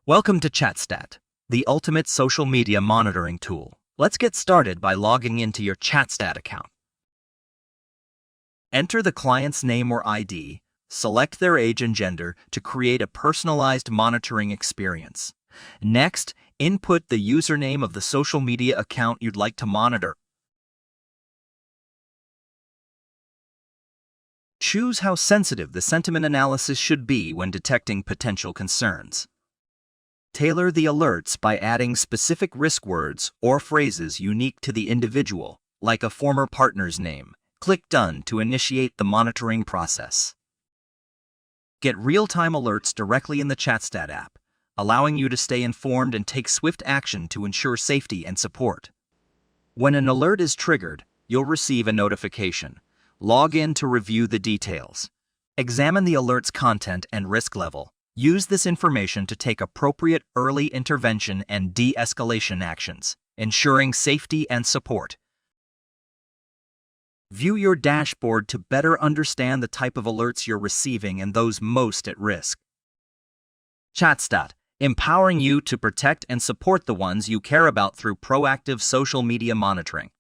Welcome to Chatstat, the ultimate social media monitoring tool. Let's get started by logging into your Chatstat account. Enter the client's name or ID, select their age and gender to create a personalized monitoring experience. Next, input the username of the social media account you'd like to monitor. Choose how sensitive the sentiment analysis should be when detecting potential concerns. Tailor the alerts by adding specific risk words or phrases unique to the individual, like a former partner's name. Click Done to initiate the monitoring process. Get real-time alerts directly in the Chatstat app, allowing you to stay informed and take swift action to ensure safety and support. When an alert is triggered, you'll receive a notification. Log in to review the details. Examine the alert's content and risk level. Use this information to take appropriate early intervention and de-escalation actions, ensuring safety and support. View your dashboard to better understand the type of alerts you're receiving and those most at risk. Chatstat, empowering you to protect and support the ones you care about through proactive social media monitoring.